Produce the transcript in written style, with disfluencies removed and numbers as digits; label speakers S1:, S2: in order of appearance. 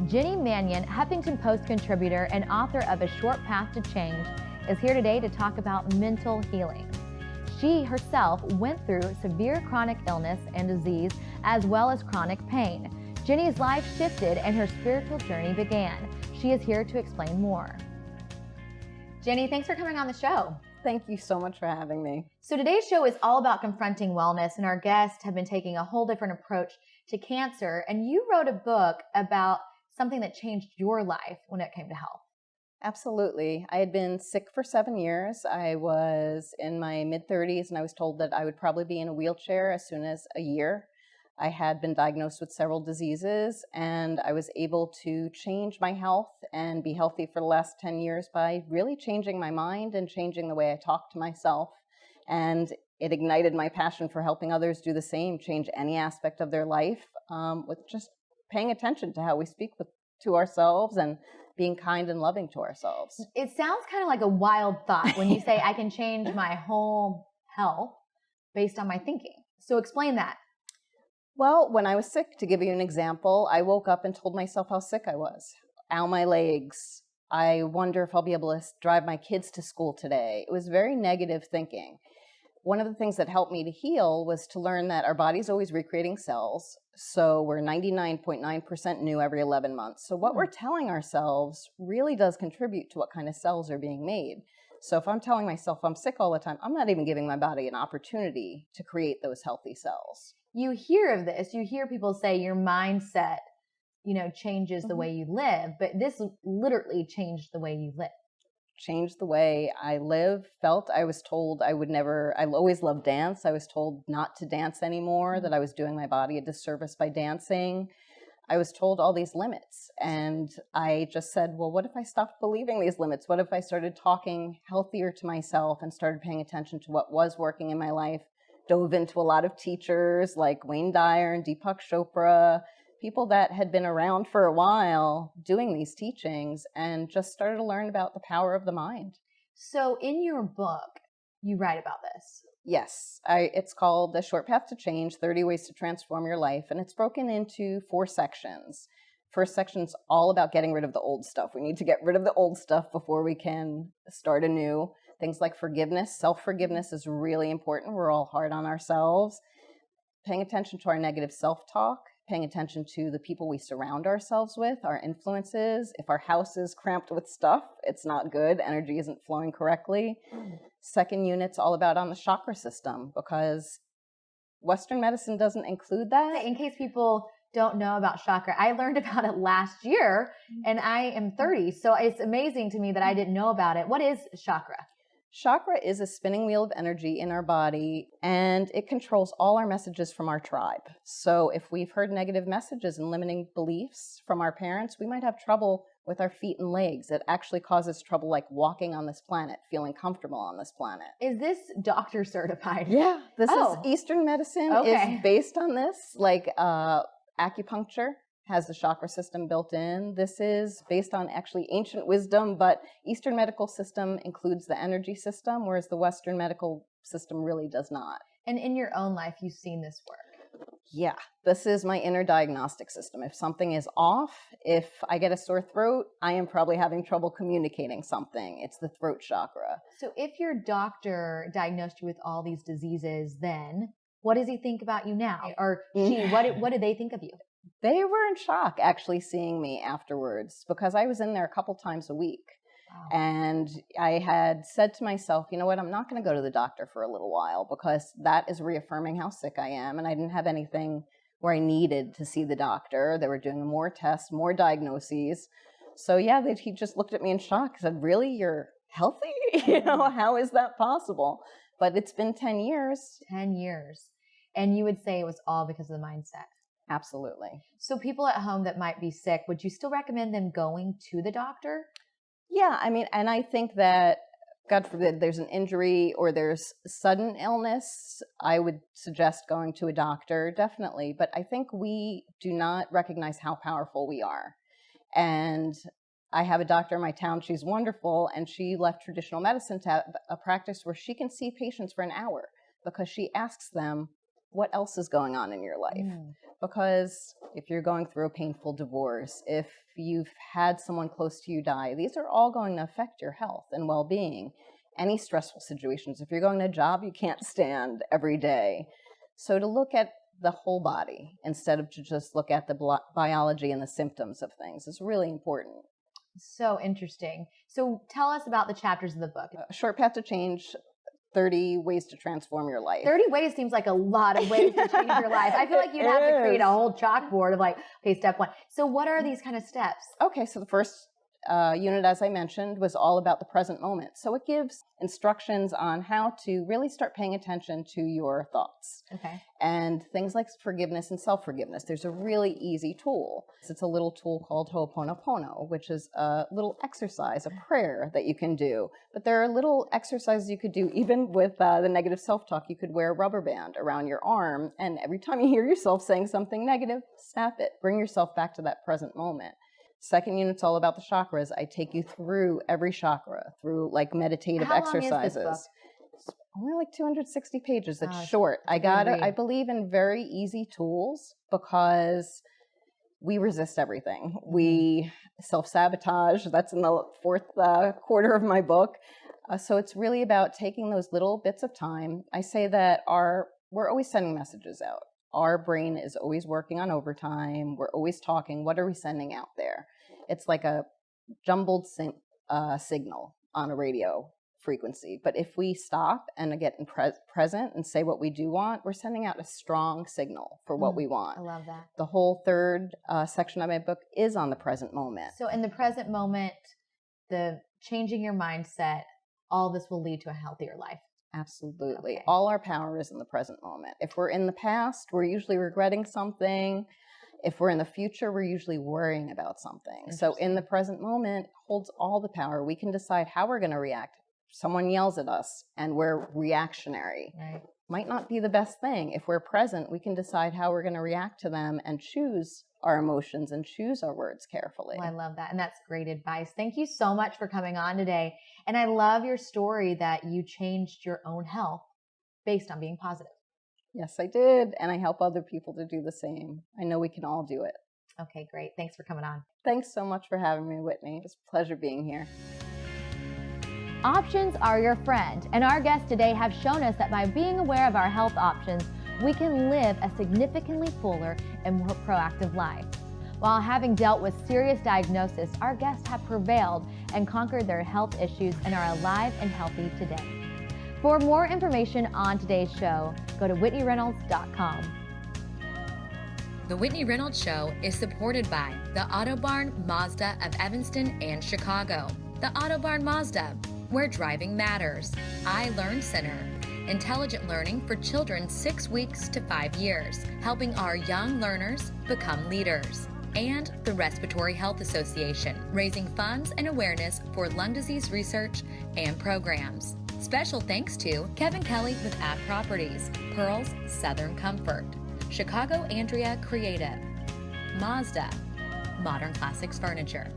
S1: Jenny Mannion, Huffington Post contributor and author of A Short Path to Change, is here today to talk about mental healing. She herself went through severe chronic illness and disease, as well as chronic pain. Jenny's life shifted and her spiritual journey began. She is here to explain more. Jenny, thanks for coming on the show.
S2: Thank you so much for having me.
S1: So today's show is all about confronting wellness, and our guests have been taking a whole different approach to cancer. And you wrote a book about something that changed your life when it came to health.
S2: Absolutely. I had been sick for 7 years. I was in my mid-30s, and I was told that I would probably be in a wheelchair as soon as a year. I had been diagnosed with several diseases, and I was able to change my health and be healthy for the last 10 years by really changing my mind and changing the way I talk to myself. And it ignited my passion for helping others do the same, change any aspect of their life, with just paying attention to how we speak to ourselves and being kind and loving to ourselves.
S1: It sounds kind of like a wild thought when you say I can change my whole health based on my thinking. So explain that.
S2: Well, when I was sick, to give you an example, I woke up and told myself how sick I was. Ow, my legs. I wonder if I'll be able to drive my kids to school today. It was very negative thinking. One of the things that helped me to heal was to learn that our body's always recreating cells. So we're 99.9% new every 11 months. So what we're telling ourselves really does contribute to what kind of cells are being made. So if I'm telling myself I'm sick all the time, I'm not even giving my body an opportunity to create those healthy cells.
S1: You hear of this, you hear people say your mindset, changes the way you live, but this literally changed the way you live.
S2: Changed the way I live, felt. I was told I always loved dance. I was told not to dance anymore, that I was doing my body a disservice by dancing. I was told all these limits. And I just said, well, what if I stopped believing these limits? What if I started talking healthier to myself and started paying attention to what was working in my life? Dove into a lot of teachers like Wayne Dyer and Deepak Chopra, people that had been around for a while doing these teachings, and just started to learn about the power of the mind.
S1: So in your book, you write about this.
S2: Yes, it's called A Short Path to Change, 30 Ways to Transform Your Life, and it's broken into 4 sections. First section's all about getting rid of the old stuff. We need to get rid of the old stuff before we can start anew. Things like forgiveness. Self-forgiveness is really important. We're all hard on ourselves. Paying attention to our negative self-talk, paying attention to the people we surround ourselves with, our influences. If our house is cramped with stuff, it's not good. Energy isn't flowing correctly. Second unit's all about on the chakra system, because Western medicine doesn't include that.
S1: In case people don't know about chakra, I learned about it last year, and I am 30, so it's amazing to me that I didn't know about it. What is chakra?
S2: Chakra is a spinning wheel of energy in our body, and it controls all our messages from our tribe. So if we've heard negative messages and limiting beliefs from our parents, we might have trouble with our feet and legs. It actually causes trouble like walking on this planet, feeling comfortable on this planet.
S1: Is this doctor certified?
S2: Yeah, this is Eastern medicine.
S1: Okay.
S2: Is based on this, like acupuncture has the chakra system built in. This is based on actually ancient wisdom, but Eastern medical system includes the energy system, whereas the Western medical system really does not.
S1: And in your own life, you've seen this work.
S2: Yeah, this is my inner diagnostic system. If something is off, if I get a sore throat, I am probably having trouble communicating something. It's the throat chakra.
S1: So if your doctor diagnosed you with all these diseases, then what does he think about you now? Or she, what did they think of you?
S2: They were in shock actually seeing me afterwards, because I was in there a couple times a week. Wow. And I had said to myself, you know what, I'm not going to go to the doctor for a little while, because that is reaffirming how sick I am. And I didn't have anything where I needed to see the doctor. They were doing more tests, more diagnoses. So yeah, he just looked at me in shock and said, really, you're healthy? How is that possible? But it's been 10 years.
S1: 10 years. And you would say it was all because of the mindset.
S2: Absolutely.
S1: So people at home that might be sick, would you still recommend them going to the doctor?
S2: Yeah, I mean, and I think that, God forbid, there's an injury or there's sudden illness, I would suggest going to a doctor, definitely. But I think we do not recognize how powerful we are. And I have a doctor in my town, she's wonderful, and she left traditional medicine to have a practice where she can see patients for an hour, because she asks them, what else is going on in your life? because if you're going through a painful divorce, if you've had someone close to you die, these are all going to affect your health and well-being. Any stressful situations, if you're going to a job you can't stand every day. So to look at the whole body instead of to just look at the biology and the symptoms of things is really important.
S1: So interesting. So tell us about the chapters of the book.
S2: A Short Path to Change, 30 Ways to Transform Your Life.
S1: 30 ways seems like a lot of ways to change your life. I feel like you'd have to create a whole chalkboard of like, okay, step 1. So what are these kind of steps?
S2: Okay, so the first unit, as I mentioned, was all about the present moment. So it gives instructions on how to really start paying attention to your thoughts.
S1: Okay.
S2: And things like forgiveness and self-forgiveness. There's a really easy tool. It's a little tool called Ho'oponopono, which is a little exercise, a prayer that you can do. But there are little exercises you could do even with the negative self-talk. You could wear a rubber band around your arm, and every time you hear yourself saying something negative, snap it. Bring yourself back to that present moment. Second unit's all about the chakras. I take you through every chakra, through like meditative exercises.
S1: How long is this book?
S2: It's only like 260 pages. It's
S1: Oh,
S2: short.
S1: it's a good read.
S2: I believe in very easy tools because we resist everything. We self-sabotage. That's in the fourth quarter of my book. So it's really about taking those little bits of time. I say that we're always sending messages out. Our brain is always working on overtime. We're always talking. What are we sending out there? It's like a jumbled signal on a radio frequency. But if we stop and get present and say what we do want, we're sending out a strong signal for what we want.
S1: I love that.
S2: The whole third section of my book is on the present moment.
S1: So in the present moment, the changing your mindset, all this will lead to a healthier life.
S2: Absolutely.
S1: Okay.
S2: All our power is in the present moment. If we're in the past, we're usually regretting something. If we're in the future, we're usually worrying about something. So in the present moment holds all the power. We can decide how we're going to react. Someone yells at us and we're reactionary.
S1: Right.
S2: Might not be the best thing. If we're present, we can decide how we're going to react to them and choose our emotions and choose our words carefully.
S1: Well, I love that. And that's great advice. Thank you so much for coming on today. And I love your story that you changed your own health based on being positive.
S2: Yes, I did. And I help other people to do the same. I know we can all do it.
S1: Okay, great. Thanks for coming on.
S2: Thanks so much for having me, Whitney. It's a pleasure being here.
S1: Options are your friend, and our guests today have shown us that by being aware of our health options, we can live a significantly fuller and more proactive life. While having dealt with serious diagnosis, our guests have prevailed and conquered their health issues and are alive and healthy today. For more information on today's show, go to WhitneyReynolds.com.
S3: The Whitney Reynolds Show is supported by the Auto Barn Mazda of Evanston and Chicago, the Auto Barn Mazda, where driving matters, iLearn Center, intelligent learning for children 6 weeks to 5 years, helping our young learners become leaders, and the Respiratory Health Association, raising funds and awareness for lung disease research and programs. Special thanks to Kevin Kelly with App Properties, Pearl's Southern Comfort, Chicago Andrea Creative, Mazda, Modern Classics Furniture.